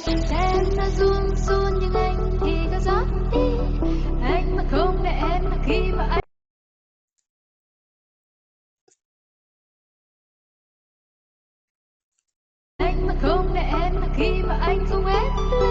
Em nó run run nhưng anh thì có rót đi. Anh mà không để em là khi mà anh mà không để em là khi mà anh không hết.